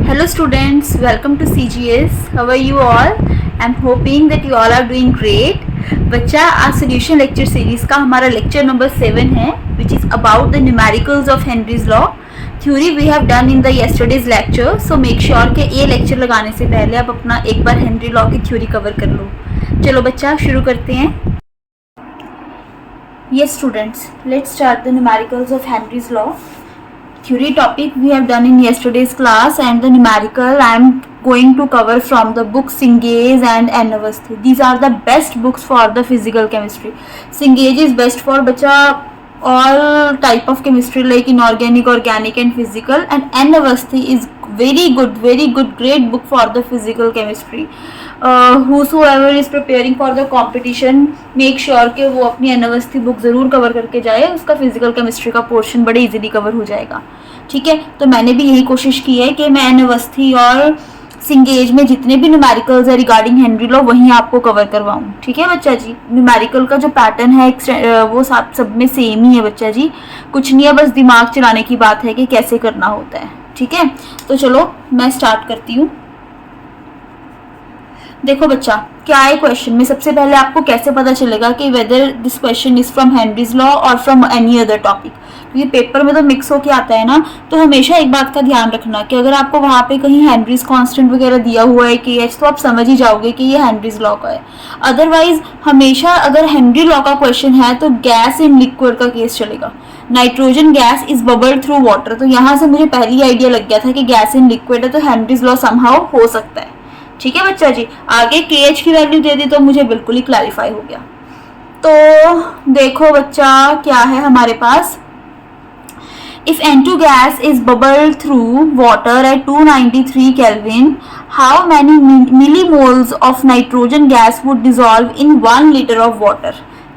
Hello students, welcome to CGS. How are you all? I'm hoping that you all are doing great. बच्चा आज solution lecture series का हमारा lecture number 7 है which is about the numericals of Henry's law. Theory we have done in the yesterday's lecture, so make sure कि ये lecture लगाने से पहले आप अपना एक बार हेनरी लॉ की थ्योरी कवर कर लो. चलो बच्चा शुरू करते हैं. Yes students, let's start the numericals of Henry's law. Theory topic we have done in yesterday's class, and the numerical I am going to cover from the book Singage and Anavasthi. These are the best books for the physical chemistry. Singage is best for bacha all type of chemistry like inorganic, organic and physical, and Anavasthi is very good great book for the physical chemistry. Whosoever is preparing for the competition, make sure कि वो अपनी अनवस्थी book ज़रूर cover करके जाए. उसका physical chemistry का portion बड़े easily cover हो जाएगा. ठीक है, तो मैंने भी यही कोशिश की है कि मैं अनवस्थी और सिंगेज में जितने भी न्यूमेरिकल्स है रिगार्डिंग हेनरी लॉ वहीं आपको कवर करवाऊँ. ठीक है बच्चा जी, न्यूमेरिकल का जो पैटर्न है वो सब में सेम ही है बच्चा जी. कुछ नहीं है, बस दिमाग चलाने की बात है कि कैसे करना होता है. ठीक है, तो चलो मैं स्टार्ट करती हूँ. देखो बच्चा, क्या है क्वेश्चन में. सबसे पहले आपको कैसे पता चलेगा कि whether this question is from Henry's law और फ्रॉम एनी अदर टॉपिक, क्योंकि पेपर में तो मिक्स होके आता है ना. तो हमेशा एक बात का ध्यान रखना कि अगर आपको वहाँ पे कहीं हेनरीज कांस्टेंट वगैरह दिया हुआ है KH, तो आप समझ ही जाओगे कि ये हेनरीज लॉ का है. अदरवाइज हमेशा अगर हेनरी लॉ का क्वेश्चन है तो गैस इन लिक्विड का केस चलेगा. Nitrogen gas is bubbled through water, तो यहाँ से मुझे पहली आइडिया लग गया था कि गैस इन लिक्विड है, तो हेनरीज लॉ समहाउ हो सकता है. ठीक है बच्चा जी, आगे KH की वैल्यू दे दी तो मुझे बिल्कुल ही क्लैरिफाई हो गया. तो देखो बच्चा क्या है हमारे पास. If N2 gas is bubbled through water at 293 Kelvin, how many millimoles of nitrogen gas would dissolve in 1 liter of water?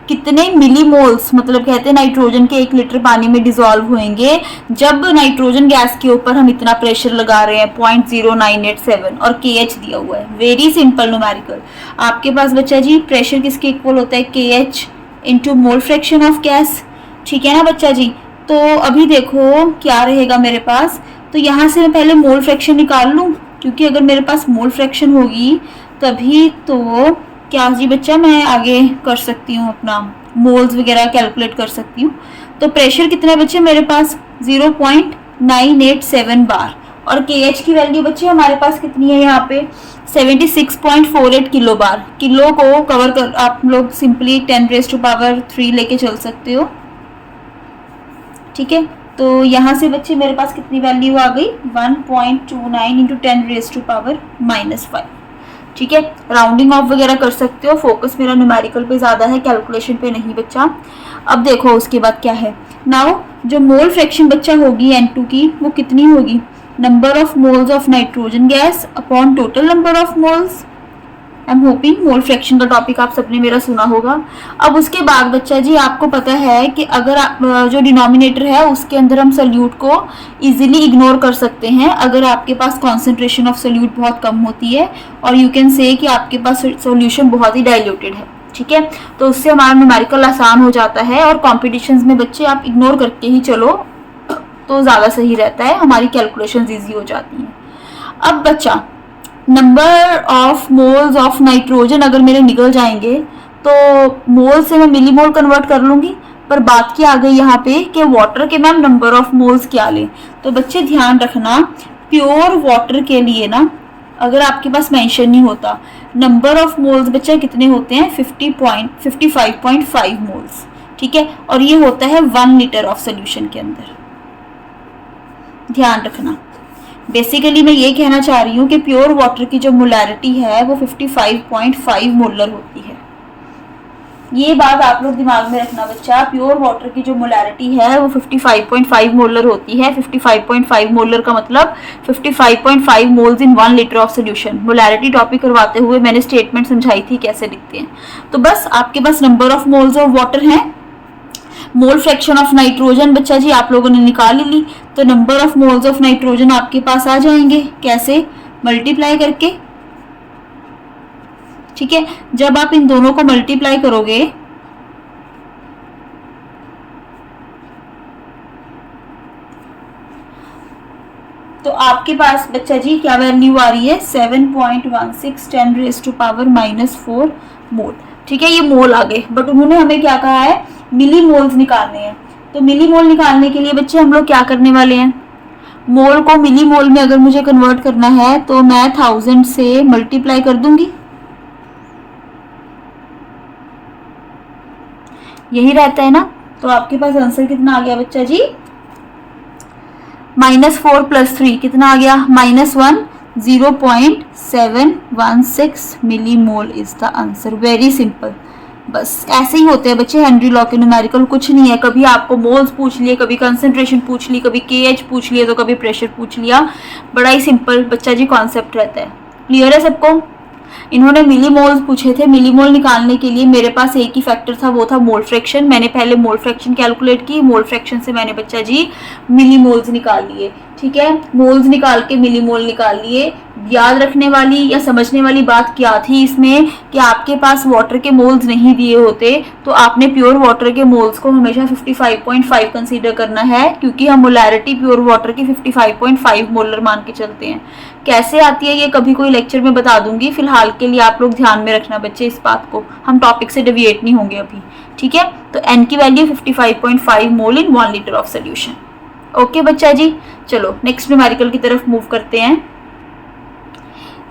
कितने मिलीमोल्स, मतलब कहते हैं नाइट्रोजन के 1 लीटर पानी में डिसॉल्व होंगे जब नाइट्रोजन गैस के ऊपर हम इतना प्रेशर लगा रहे हैं 0.0987 और KH दिया हुआ है. Very simple numerical. आपके पास बच्चा जी प्रेशर किसके इक्वल होता है? KH into mole fraction of gas. ठीक है ना बच्चा जी. तो अभी देखो क्या रहेगा मेरे पास. तो यहाँ से मैं पहले मोल फ्रैक्शन निकाल लूँ, क्योंकि अगर मेरे पास मोल फ्रैक्शन होगी तभी तो क्या जी बच्चा मैं आगे कर सकती हूँ, अपना मोल्स वगैरह कैलकुलेट कर सकती हूँ. तो प्रेशर कितना है बच्चे मेरे पास? 0.987 बार. और KH की वैल्यू बच्चे हमारे पास कितनी है यहाँ पे? 76.48 किलो बार. किलो को कवर कर आप लोग सिंपली 10⁻³ लेके चल सकते हो. ठीक है, तो यहाँ से बच्चे मेरे पास कितनी वैल्यू आ गई? 1.29 इंटू 10⁻⁻5. ठीक है, राउंडिंग ऑफ वगैरह कर सकते हो. फोकस मेरा न्यूमेरिकल पे ज़्यादा है, कैलकुलेशन पे नहीं बच्चा. अब देखो उसके बाद क्या है. नाउ जो मोल फ्रैक्शन बच्चा होगी N2 की वो कितनी होगी? Number of moles of nitrogen gas upon total number of moles. I am hoping mole fraction का टॉपिक आप सबने मेरा सुना होगा. अब उसके बाद बच्चा जी आपको पता है कि अगर जो डिनोमिनेटर है उसके अंदर हम सोल्यूट को इजीली इग्नोर कर सकते हैं अगर आपके पास कॉन्सेंट्रेशन ऑफ सोल्यूट बहुत कम होती है, और यू कैन से कि आपके पास सॉल्यूशन बहुत ही डाइल्यूटेड है. ठीक है, तो उससे हमारा न्यूमेरिकल आसान हो जाता है, और कॉम्पिटिशन्स में बच्चे आप इग्नोर करके ही चलो तो ज़्यादा सही रहता है, हमारी कैलकुलेशंस ईजी हो जाती हैं. अब बच्चा number of moles of nitrogen अगर मेरे निकल जाएंगे तो मोल से मैं मिलीमोल कन्वर्ट कर लूँगी, पर बात क्या आ गई यहाँ पे कि वाटर के मैम नंबर ऑफ मोल्स क्या लें. तो बच्चे ध्यान रखना, प्योर वाटर के लिए ना अगर आपके पास मेंशन नहीं होता नंबर ऑफ मोल्स बच्चे कितने होते हैं? 55.5 मोल्स. ठीक है, और ये होता है 1 लीटर ऑफ सोल्यूशन के अंदर. ध्यान रखना, बेसिकली मैं ये कहना चाह रही हूँ कि प्योर वाटर की जो मोलैरिटी है वो 55.5 मोलर होती है. ये बात आप लोग दिमाग में रखना बच्चा. प्योर वाटर की जो मोलैरिटी है वो 55.5 मोलर होती है. 55.5 मोलर का मतलब 55.5 moles in 1 litre of solution. Molarity topic करवाते हुए मैंने स्टेटमेंट समझाई थी कैसे लिखते हैं. तो बस आपके पास number of moles of water है, मोल फ्रैक्शन ऑफ नाइट्रोजन बच्चा जी आप लोगों ने निकाल ली. तो number of moles of nitrogen आपके पास आ जाएंगे. कैसे? मल्टीप्लाई करके. ठीक है, जब आप इन दोनों को मल्टीप्लाई करोगे तो आपके पास बच्चा जी क्या वैल्यू आ रही है 7.16 10⁻⁻⁴ मोल। ठीक है, ये मोल आ गए, बट उन्होंने हमें क्या कहा है, मिली मोल्स निकालने हैं। तो मिली मोल निकालने के लिए बच्चे हम लोग क्या करने वाले हैं, मोल को मिली मोल में अगर मुझे कन्वर्ट करना है तो मैं 1000 से मल्टीप्लाई कर दूंगी, यही रहता है ना। तो आपके पास आंसर कितना आ गया बच्चा जी, -4 + 3 कितना आ गया, -1, 0.716 millimole is the answer. Very simple, बस ऐसे ही होते हैं बच्चे हेनरी लॉ के न्यूमेरिकल, कुछ नहीं है। कभी आपको मोल्स पूछ लिए, कभी कंसंट्रेशन पूछ ली, कभी केएच पूछ लिया, तो कभी प्रेशर पूछ लिया। बड़ा ही सिंपल बच्चा जी कॉन्सेप्ट रहता है। क्लियर है सबको। इन्होंने मिली मोल्स पूछे थे, मिली मोल निकालने के लिए मेरे पास एक ही फैक्टर था, वो था मोल फ्रैक्शन। मैंने पहले मोल फ्रैक्शन कैलकुलेट की, मोल फ्रैक्शन से मैंने बच्चा जी मिली मोल्स निकाल लिए। ठीक है, मोल्स निकाल के मिली मोल निकाल लिए। याद रखने वाली या समझने वाली बात क्या थी इसमें, कि आपके पास वाटर के मोल्स नहीं दिए होते तो आपने प्योर वाटर के मोल्स को हमेशा 55.5 कंसीडर करना है, क्योंकि हम मोलैरिटी प्योर वाटर की 55.5 मोलर मान के चलते हैं। कैसे आती है ये कभी कोई लेक्चर में बता दूंगी, फिलहाल के लिए आप लोग ध्यान में रखना बच्चे इस बात को, हम टॉपिक से डेविएट नहीं होंगे अभी। ठीक है, तो एन की value 55.5 mole in 1 litre of solution. Okay बच्चा जी, चलो नेक्स्ट न्यूमेरिकल की तरफ मूव करते हैं।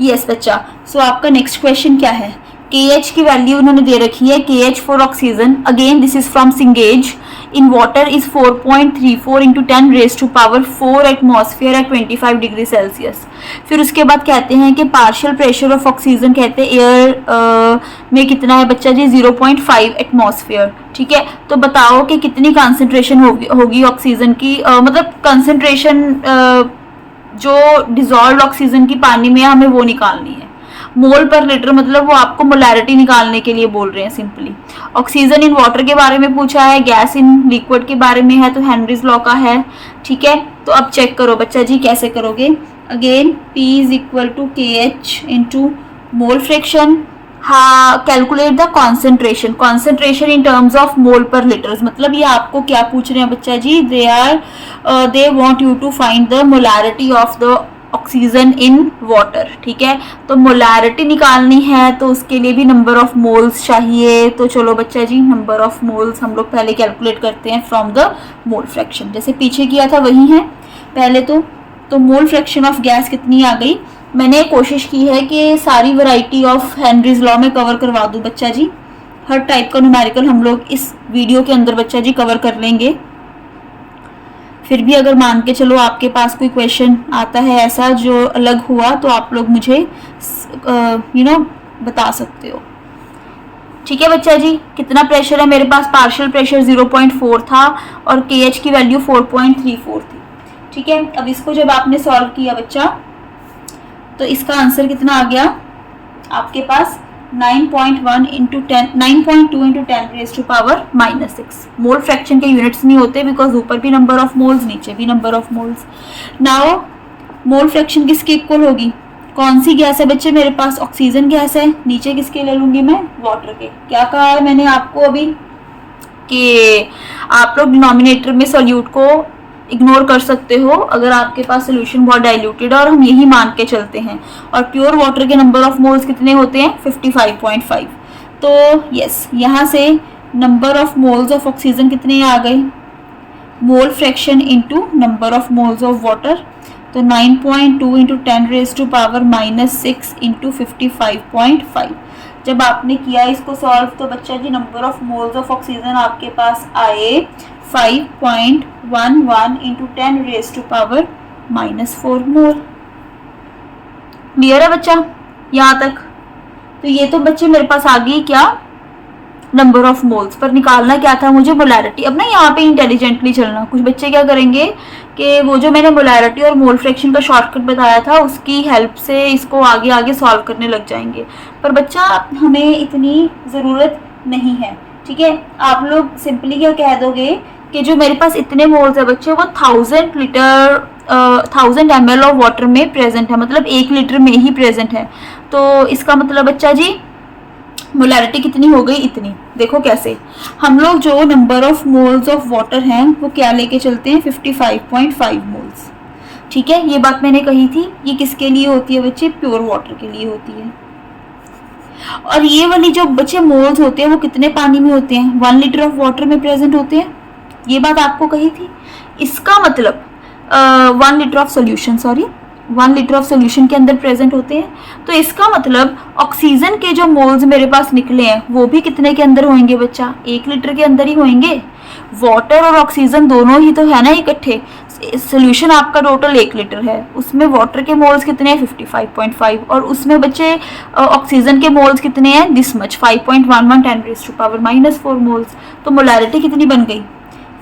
यस बच्चा, सो आपका नेक्स्ट क्वेश्चन क्या है, KH की वैल्यू उन्होंने दे रखी है, KH for oxygen, again this is from Cengage, in water is 4.34 × 10⁻⁴ atmosphere at 25 degree Celsius. फिर उसके बाद कहते हैं कि पार्शियल प्रेशर ऑफ ऑक्सीजन कहते हैं एयर में कितना है बच्चा जी, 0.5 एटमॉस्फेयर। ठीक है, तो बताओ कि कितनी कंसंट्रेशन होगी ऑक्सीजन की, मतलब कंसंट्रेशन जो डिजॉल्व ऑक्सीजन की पानी में है हमें वो निकालनी है। मोल पर लीटर मतलब वो आपको मोलैरिटी निकालने के लिए बोल रहे हैं सिंपली। ऑक्सीजन इन वाटर के बारे में पूछा है, गैस इन लिक्विड के बारे में है, तो हेनरीज लॉ का है। ठीक है, तो अब चेक करो बच्चा जी कैसे करोगे। Again P = KH × mole fraction. हाँ, calculate the concentration, concentration in terms of mole per litres. मतलब ये आपको क्या पूछ रहे हैं बच्चा जी, they want you to find the molarity of the oxygen in water. ठीक है, तो मोलैरिटी निकालनी है तो उसके लिए भी नंबर ऑफ मोल्स चाहिए। तो चलो बच्चा जी, नंबर ऑफ मोल्स हम लोग पहले कैलकुलेट करते हैं फ्रॉम द मोल फ्रैक्शन, जैसे पीछे किया था वही है पहले। तो मोल फ्रैक्शन ऑफ गैस कितनी आ गई, मैंने कोशिश की है कि सारी वैरायटी ऑफ हेनरीज लॉ में कवर करवा दूं बच्चा जी। हर टाइप का न्यूमेरिकल हम लोग इस वीडियो के अंदर बच्चा जी कवर कर लेंगे। फिर भी अगर मान के चलो आपके पास कोई क्वेश्चन आता है ऐसा जो अलग हुआ, तो आप लोग मुझे बता सकते हो। ठीक है बच्चा जी, कितना प्रेशर है मेरे पास, पार्शियल प्रेशर 0.4 था और KH की वैल्यू 4.34 थी। ठीक है, अब इसको जब आपने सॉल्व किया बच्चा, तो इसका आंसर कितना आ गया आपके पास, 9.2 × 10⁻⁻⁶। मोल फ्रैक्शन के यूनिट्स नहीं होते, बिकॉज ऊपर भी नंबर ऑफ मोल्स नीचे भी number of moles. Now mole fraction किसके इक्वल होगी, कौन सी गैस है बच्चे मेरे पास, ऑक्सीजन गैस है, नीचे किसके ले लूंगी मैं, वाटर के। क्या कहा है मैंने आपको अभी कि आप लोग डिनोमिनेटर में सोल्यूट को इग्नोर कर सकते हो अगर आपके पास सोल्यूशन बहुत डाइल्यूटेड है, और हम यही मान के चलते हैं। और प्योर वाटर के नंबर ऑफ मोल्स कितने होते हैं, 55.5। तो यस, यहाँ से number of moles of oxygen कितने आ गए, mole fraction into number of moles of water, तो 9.2 × 10⁻⁻⁶ × 55.5। जब आपने किया इसको सॉल्व तो बच्चा जी number of moles of oxygen आपके पास आए 5.11 × 10⁻⁻⁴ मोल। क्लियर है बच्चा यहाँ तक। तो ये तो बच्चे मेरे पास आ गई क्या, नंबर ऑफ मोल्स, पर निकालना क्या था मुझे, मोलैरिटी। अब ना यहाँ पे इंटेलिजेंटली चलना, कुछ बच्चे क्या करेंगे कि वो जो मैंने मोलैरिटी और मोल फ्रैक्शन का शॉर्टकट बताया था उसकी हेल्प से इसको आगे आगे सॉल्व करने लग जाएंगे, पर बच्चा हमें इतनी ज़रूरत नहीं है। ठीक है, आप लोग सिंपली क्या कह दोगे कि जो मेरे पास इतने मोल्स है बच्चे वो 1000 ml ऑफ वाटर में प्रेजेंट है, मतलब 1 लीटर में ही प्रेजेंट है। तो इसका मतलब बच्चा जी मोलैरिटी कितनी हो गई, इतनी। देखो कैसे हम लोग जो number of moles of water हैं वो क्या लेके चलते हैं, 55.5 मोल्स। ठीक है, ये बात मैंने कही थी। ये किसके लिए होती है बच्चे? प्योर वाटर के लिए होती है। और ये वाली जो बच्चे मोल्स होते हैं वो कितने पानी में होते हैं? 1 लीटर ऑफ वाटर में प्रेजेंट होते हैं। ये बात आपको कही थी। इसका मतलब 1 litre of solution, 1 litre of solution के अंदर प्रेजेंट होते हैं। तो इसका मतलब ऑक्सीजन के जो मोल्स मेरे पास निकले हैं वो भी कितने के अंदर होंगे बच्चा? 1 लीटर के अंदर ही होंगे। वाटर और ऑक्सीजन दोनों ही तो है ना इकट्ठे। सोल्यूशन आपका टोटल 1 लीटर है, उसमें वाटर के मोल्स कितने हैं? 55.5। और उसमें बच्चे ऑक्सीजन के मोल्स कितने हैं? This much, 5.11 10⁻⁻⁴ moles. तो मोलैरिटी कितनी बन गई?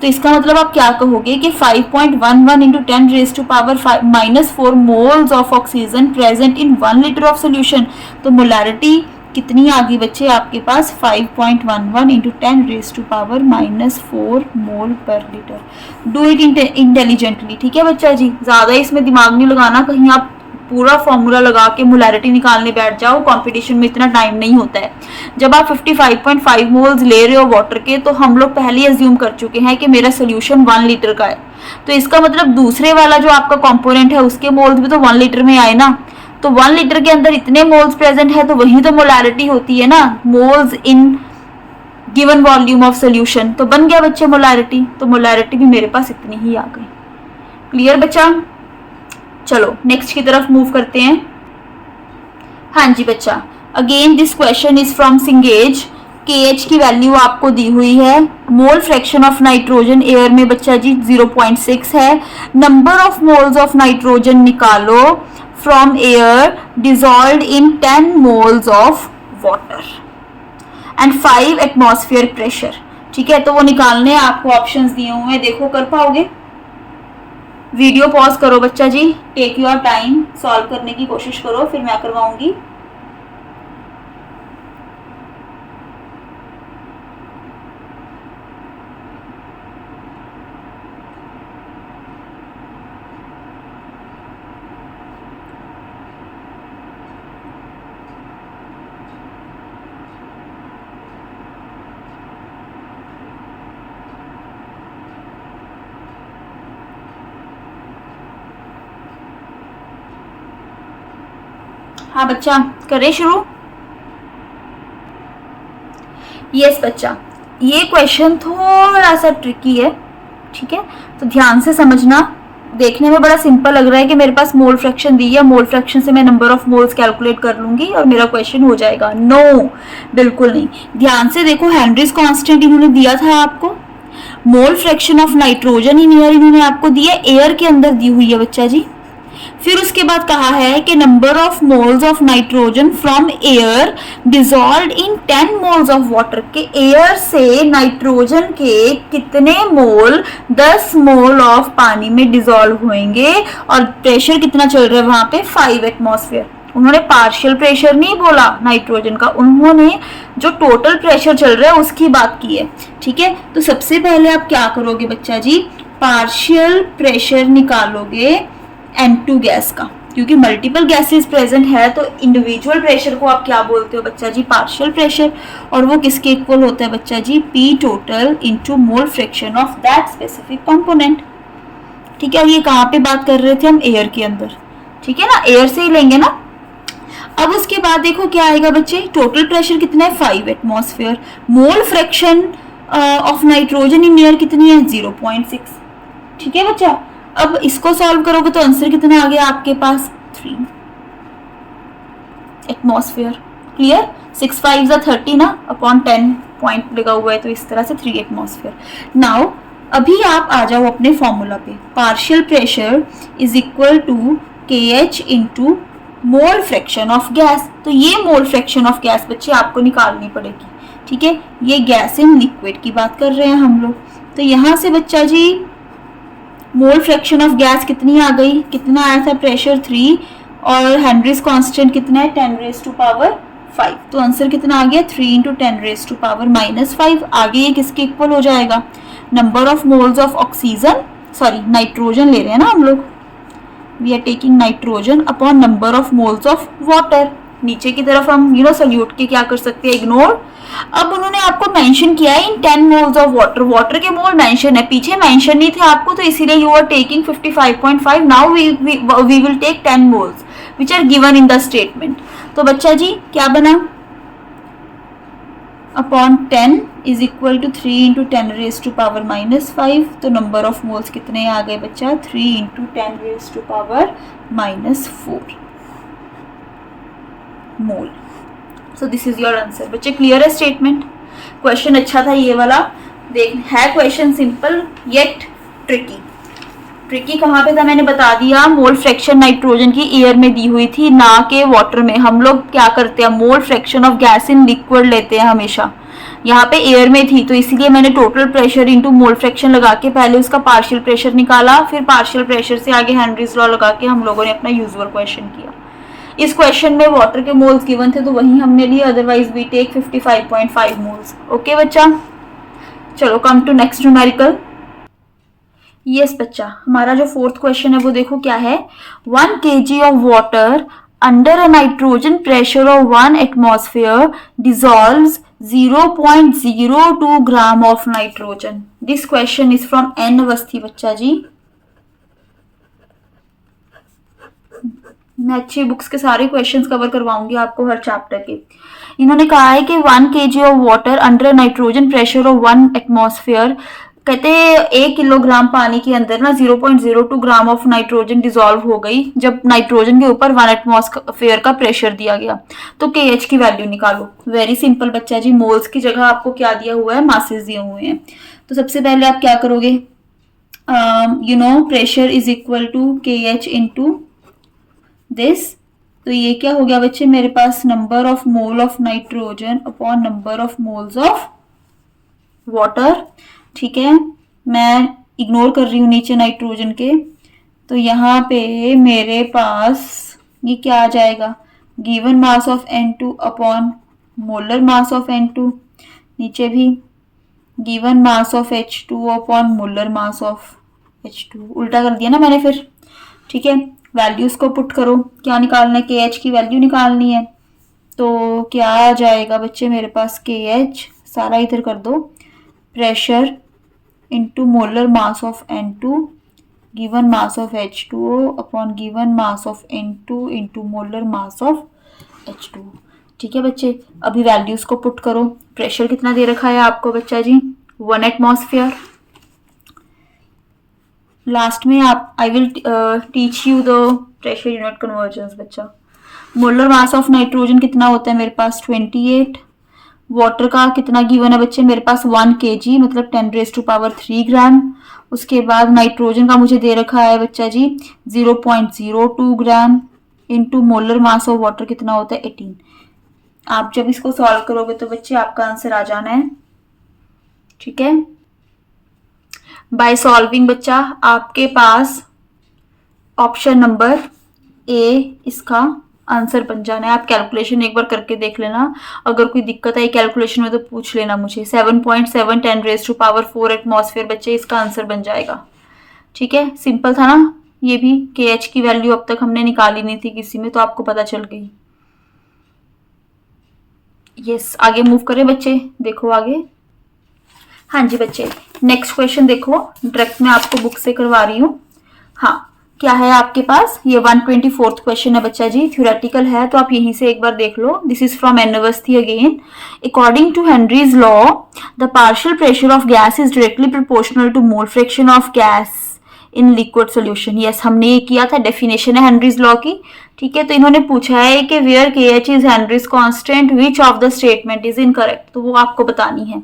तो इसका मतलब आप क्या कहोगे कि 5.11 into 10⁻⁻⁴ moles of oxygen present in 1 litre of solution. तो मोलैरिटी कितनी आ गई बच्चे आपके पास? 5.11 इंटू 10⁻⁻⁴ मोल पर लीटर। डू इट इंटेलिजेंटली, ठीक है बच्चा जी। ज़्यादा इसमें दिमाग नहीं लगाना, कहीं आप पूरा फॉर्मूला लगा के मोलैरिटी निकालने बैठ जाओ। कंपटीशन में इतना टाइम नहीं होता है। जब आप 55.5 मोल्स ले रहे हो वाटर के, तो हम लोग पहले ही अज्यूम कर चुके हैं कि मेरा सोल्यूशन 1 लीटर का है। तो इसका मतलब दूसरे वाला जो आपका कंपोनेंट है उसके मोल्स भी तो 1 लीटर में आए ना। तो 1 लीटर के अंदर इतने मोल्स प्रेजेंट है तो वही तो मोलैरिटी होती है ना, moles in given volume of solution. तो बन गया बच्चे मोलैरिटी। तो मोलैरिटी भी मेरे पास इतनी ही आ गई। क्लियर बच्चा? चलो नेक्स्ट की तरफ मूव करते हैं। हाँ जी बच्चा, again this question is from Cengage. KH की वैल्यू आपको दी हुई है। Mole fraction of nitrogen air में बच्चा जी 0.6 है। Number of moles of nitrogen निकालो from air dissolved in 10 moles of water and 5 atmosphere pressure. ठीक है, तो वो निकालने हैं, आपको ऑप्शंस दिए हुए हैं, देखो कर पाओगे? वीडियो पॉज करो बच्चा जी, टेक योर टाइम, सॉल्व करने की कोशिश करो, फिर मैं करवाऊंगी। हाँ बच्चा, करें शुरू? यस बच्चा, ये क्वेश्चन थोड़ा सा ट्रिकी है, ठीक है, तो ध्यान से समझना। देखने में बड़ा सिंपल लग रहा है कि मेरे पास मोल फ्रैक्शन दी है, मोल फ्रैक्शन से मैं नंबर ऑफ मोल्स कैलकुलेट कर लूंगी और मेरा क्वेश्चन हो जाएगा। नो, बिल्कुल नहीं। ध्यान से देखो, हेनरीज कांस्टेंट इन्होंने दिया था आपको, मोल fraction of nitrogen in air इन्होंने आपको दिया, एयर के अंदर दी हुई है बच्चा जी। फिर उसके बाद कहा है कि number of moles of nitrogen from air dissolved in 10 moles of water, के एयर से नाइट्रोजन के कितने मोल 10 मोल ऑफ पानी में डिजॉल्व होंगे, और प्रेशर कितना चल रहा है वहां पे 5 एटमॉस्फेयर। उन्होंने पार्शियल प्रेशर नहीं बोला नाइट्रोजन का, उन्होंने जो टोटल प्रेशर चल रहा है उसकी बात की है। ठीक है, तो सबसे पहले आप क्या करोगे बच्चा जी, पार्शियल प्रेशर निकालोगे N2 गैस का, क्योंकि मल्टीपल गैसेस प्रेजेंट है तो इंडिविजुअल प्रेशर को आप क्या बोलते हो बच्चा जी, पार्शियल प्रेशर, और वो किसके इक्वल होता है बच्चा जी, P total into mole fraction of that specific component. ठीक है, और ये कहाँ पे बात कर रहे थे हम, एयर के अंदर, ठीक है ना, एयर से ही लेंगे ना। अब उसके बाद देखो क्या आएगा बच्चे, टोटल प्रेशर कितना है 5 atmosphere, mole fraction of nitrogen in air कितनी है 0.6। ठीक है बच्चा, अब इसको सॉल्व करोगे तो आंसर कितना आ गया आपके पास 3 एटमॉस्फेयर। क्लियर, 6 5 30 ना, अपॉन 10 पॉइंट लगा हुआ है, तो इस तरह से 3 एटमॉस्फेयर। नाउ अभी आप आ जाओ अपने फॉर्मूला पे, partial pressure is equal to KH into mole fraction of gas. तो ये मोल फ्रैक्शन ऑफ गैस बच्चे आपको निकालनी पड़ेगी। ठीक है, ये गैस इन लिक्विड की बात कर रहे हैं हम लोग। तो यहाँ से बच्चा जी मोल फ्रैक्शन ऑफ गैस कितनी आ गई, कितना आया था प्रेशर 3, और हेनरीज कांस्टेंट कितना है 10⁻⁵। तो आंसर कितना आ गया 3 इंटू 10⁻⁻⁵। आगे ये किसके इक्वल हो जाएगा, number of moles of oxygen, sorry nitrogen ले रहे हैं ना हम लोग, we are taking nitrogen, upon number of moles of water, नीचे की तरफ हम सोल्यूट के क्या कर सकते हैं, इग्नोर। अब उन्होंने आपको मेंशन किया है इन 10 मोल्स ऑफ वाटर, वाटर के मोल मेंशन है, पीछे मेंशन नहीं थे आपको, तो इसीलिए you are taking 55.5। Now we will take 10 moles which are given in the statement. तो बच्चा जी क्या बना, upon 10 is equal to 3 into 10 raise to power -5। तो नंबर ऑफ मोल्स कितने आ गए बच्चा, 3 into 10 raise to power -4 mole. So this is your answer. बच्चे क्लियर है स्टेटमेंट? क्वेश्चन अच्छा था ये वाला, देख है question simple yet tricky. Tricky कहाँ पे था मैंने बता दिया, मोल फ्रैक्शन नाइट्रोजन की एयर में दी हुई थी, ना के वाटर में। हम लोग क्या करते हैं, मोल fraction of gas in liquid लेते हैं हमेशा, यहाँ पे एयर में थी तो इसीलिए मैंने total pressure into mole fraction लगा के पहले उसका पार्शियल प्रेशर निकाला, फिर पार्शियल प्रेशर से आगे हेनरीज लॉ लगा के हम लोगों ने अपना यूजुअल क्वेश्चन किया। इस क्वेश्चन में वाटर के मोल्स गिवन थे तो वही हमने लिए, otherwise we take 55.5 moles. Okay बच्चा, चलो come to next numerical. Yes बच्चा, हमारा जो फोर्थ क्वेश्चन है वो देखो क्या है, 1 kg of water under a nitrogen pressure of 1 atmosphere dissolves 0.02 gram of nitrogen. This question is from N Awasthi बच्चा जी। मैं अच्छी बुक्स के सारे क्वेश्चंस कवर करवाऊंगी आपको हर चैप्टर के। इन्होंने कहा है कि 1 kg of water under nitrogen pressure of 1 atmosphere, कहते हैं 1 किलोग्राम पानी के अंदर ना 0.02 ग्राम ऑफ नाइट्रोजन डिसॉल्व हो गई जब नाइट्रोजन के ऊपर 1 एटमॉस्फेयर का प्रेशर दिया गया। तो KH की वैल्यू निकालो। वेरी सिंपल बच्चा जी, मोल्स की जगह आपको क्या दिया हुआ है, मासेस दिए हुए हैं। तो सबसे पहले आप क्या करोगे, pressure is equal to KH into this. तो ये क्या हो गया बच्चे मेरे पास, number of mole of nitrogen upon number of moles of water. ठीक है, मैं इग्नोर कर रही हूँ नीचे नाइट्रोजन के, तो यहाँ पे मेरे पास ये क्या आ जाएगा, given mass of N2 upon molar mass of N2, नीचे भी given mass of H2 upon molar mass of H2। उल्टा कर दिया ना मैंने फिर। ठीक है, वैल्यूज को पुट करो, क्या निकालना है, KH की वैल्यू निकालनी है। तो क्या आ जाएगा बच्चे मेरे पास, KH सारा इधर कर दो, pressure into molar mass of N2 given mass of H2O upon given mass of N2 into molar mass of H2। ठीक है बच्चे, अभी वैल्यूज को पुट करो। प्रेशर कितना दे रखा है आपको बच्चा जी, 1 एटमॉस्फेयर। लास्ट में I will teach you the pressure unit convergence बच्चा। मोलर मास ऑफ नाइट्रोजन कितना होता है मेरे पास, 28। वाटर का कितना गिवन है बच्चे मेरे पास, 1 kg मतलब 10⁻³ ग्राम। उसके बाद नाइट्रोजन का मुझे दे रखा है बच्चा जी 0.02 gram into molar mass of water कितना होता है, 18। आप जब इसको सॉल्व करोगे तो बच्चे आपका आंसर आ जाना है। ठीक है, बाय सॉल्विंग बच्चा आपके पास ऑप्शन नंबर ए इसका आंसर बन जाना है। आप कैलकुलेशन एक बार करके देख लेना, अगर कोई दिक्कत आई कैलकुलेशन में तो पूछ लेना मुझे। 7.7 10⁻⁴ एटमॉस्फेयर बच्चे इसका आंसर बन जाएगा। ठीक है, सिंपल था ना ये भी। KH की वैल्यू अब तक हमने निकाली नहीं थी किसी में, तो आपको पता चल गई। यस, आगे मूव करें बच्चे, देखो आगे। हाँ जी बच्चे, नेक्स्ट क्वेश्चन देखो, डायरेक्ट मैं आपको बुक से करवा रही हूँ। हाँ, क्या है आपके पास, ये 124th क्वेश्चन है बच्चा जी, थ्योरेटिकल है तो आप यहीं से एक बार देख लो। This is from N Awasthi again. According to Henry's law the partial pressure of gas is directly proportional to mole fraction of gas in liquid solution. Yes, हमने ये किया था, डेफिनेशन है हेनरीज लॉ की। ठीक है, तो इन्होंने पूछा है कि where KH is Henry's constant which of the statement is incorrect, तो वो आपको बतानी है।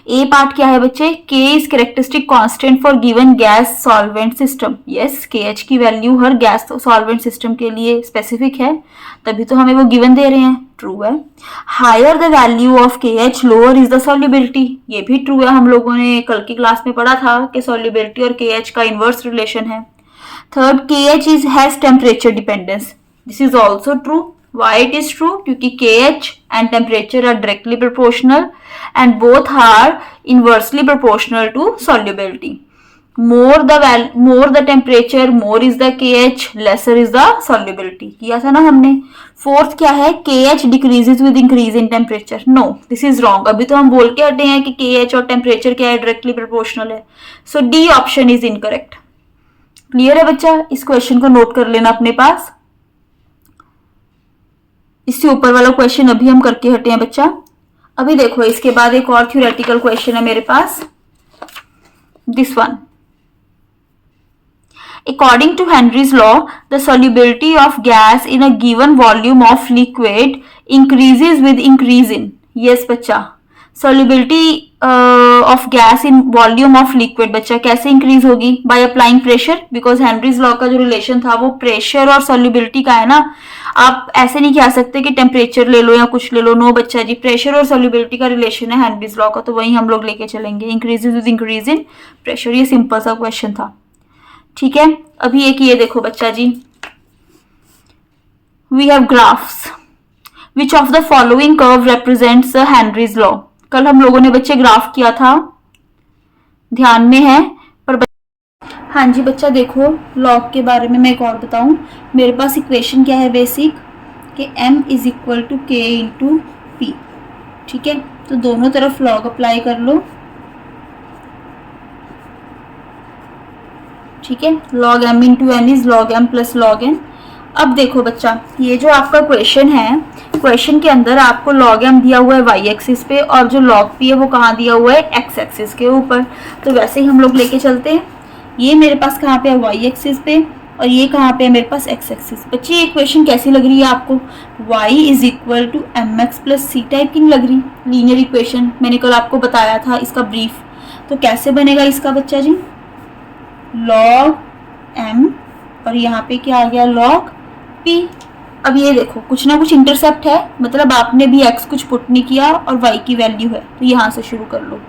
ए पार्ट क्या है बच्चे, K is characteristic constant for given gas solvent system. Yes, KH की वैल्यू हर गैस सॉल्वेंट सिस्टम के लिए स्पेसिफिक है, तभी तो हमें वो गिवन दे रहे हैं। ट्रू है। Higher the value of KH lower is the solubility, ये भी ट्रू है। हम लोगों ने कल की क्लास में पढ़ा था कि सॉल्युबिलिटी और KH का इनवर्स रिलेशन है। Third, KH has temperature dependence, this is also true. Why it is true? क्योंकि KH and temperature are directly proportional and both are inversely proportional to solubility. more the temperature, more is the KH, lesser is the solubility. किया था ना हमने. Fourth क्या है, KH decreases with increase in temperature. No, this is wrong. अभी तो हम बोल के हटे हैं कि KH और टेम्परेचर क्या है, डायरेक्टली प्रोपोर्शनल है. So D option is incorrect. Clear है बच्चा? इस क्वेश्चन को नोट कर लेना अपने पास. इससे ऊपर वाला क्वेश्चन अभी हम करके हटे हैं बच्चा. अभी देखो इसके बाद एक और थ्योरेटिकल क्वेश्चन है मेरे पास, this one. According to Henry's law, the solubility of gas in a given volume of liquid increases with increase in. Yes बच्चा, solubility of gas in volume of liquid बच्चा कैसे increase होगी? By applying pressure, because Henry's law का जो relation था वो pressure और solubility का है ना. आप ऐसे नहीं कह सकते कि टेम्परेचर ले लो या कुछ ले लो. नो बच्चा जी, प्रेशर और सॉल्युबिलिटी का रिलेशन है हेनरीज लॉ का, तो वही हम लोग लेके चलेंगे. Increases with increase in pressure. ये सिंपल सा क्वेश्चन था. ठीक है. अभी एक ये देखो बच्चा जी, we have graphs. Which of the following curve represents Henry's law. कल हम लोगों ने बच्चे ग्राफ किया था, ध्यान में है? पर हाँ जी बच्चा देखो, लॉग के बारे में मैं एक और बताऊं. मेरे पास इक्वेशन क्या है बेसिक, कि m इज इक्वल टू के इंटू पी. ठीक है, तो दोनों तरफ लॉग अप्लाई कर लो. ठीक है, log m into n is log m plus log n. अब देखो बच्चा, ये जो आपका क्वेश्चन है, क्वेश्चन के अंदर आपको log m दिया हुआ है y एक्सिस पे, और जो log p है वो कहाँ दिया हुआ है, x एक्सिस के ऊपर. तो वैसे ही हम लोग लेके चलते हैं. ये मेरे पास कहाँ पे है, y एक्सिस पे, और ये कहाँ पे है मेरे पास x एक्सिस. बच्चे ये इक्वेशन कैसी लग रही है आपको? y is equal to m x plus c type की लग रही, लीनियर इक्वेशन. मैंने कल आपको बताया था इसका ब्रीफ. तो कैसे बनेगा इसका बच्चा जी, log m और यहाँ पे क्या आ गया, log p. अब ये देखो कुछ ना कुछ इंटरसेप्ट है, मतलब आपने भी x कुछ पुट नहीं किया और y की वैल्यू है, तो यहाँ से शुरू कर लो.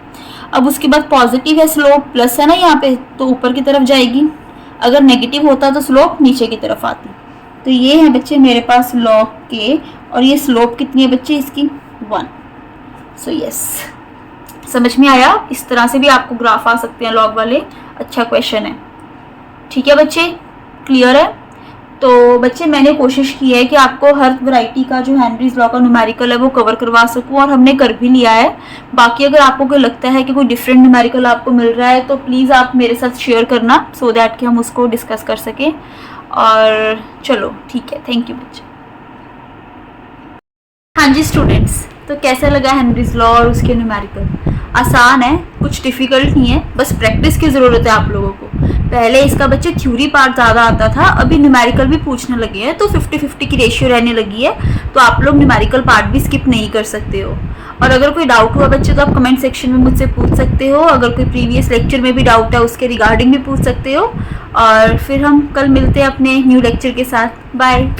अब उसके बाद पॉजिटिव है स्लोप, प्लस है ना यहाँ पे, तो ऊपर की तरफ जाएगी. अगर नेगेटिव होता तो स्लोप नीचे की तरफ आती. तो ये है बच्चे मेरे पास log k, और ये स्लोप कितनी है बच्चे इसकी, 1. सो यस, समझ में आया? इस तरह से भी आपको ग्राफ आ सकते हैं लॉग वाले. अच्छा क्वेश्चन है. ठीक है बच्चे, क्लियर है? तो बच्चे मैंने कोशिश की है कि आपको हर वैरायटी का जो हेनरीज लॉ का न्यूमेरिकल है वो कवर करवा सकूं, और हमने कर भी लिया है. बाकी अगर आपको कोई लगता है कि कोई डिफरेंट न्यूमेरिकल आपको मिल रहा है तो प्लीज़ आप मेरे साथ शेयर करना, सो दैट कि हम उसको डिस्कस कर सकें. और चलो ठीक है, थैंक यू बच्चे. हाँ जी स्टूडेंट्स, तो कैसा लगा हेनरीज लॉ और उसके न्यूमेरिकल? आसान है, कुछ डिफिकल्ट नहीं है, बस प्रैक्टिस की ज़रूरत है आप लोगों को. पहले इसका बच्चे थ्योरी पार्ट ज़्यादा आता था, अभी न्यूमेरिकल भी पूछने लगे हैं, तो 50-50 की रेशियो रहने लगी है. तो आप लोग न्यूमेरिकल पार्ट भी स्किप नहीं कर सकते हो. और अगर कोई डाउट हुआ बच्चे तो आप कमेंट सेक्शन में मुझसे पूछ सकते हो. अगर कोई प्रीवियस लेक्चर में भी डाउट है उसके रिगार्डिंग भी पूछ सकते हो. और फिर हम कल मिलते हैं अपने न्यू लेक्चर के साथ. बाय.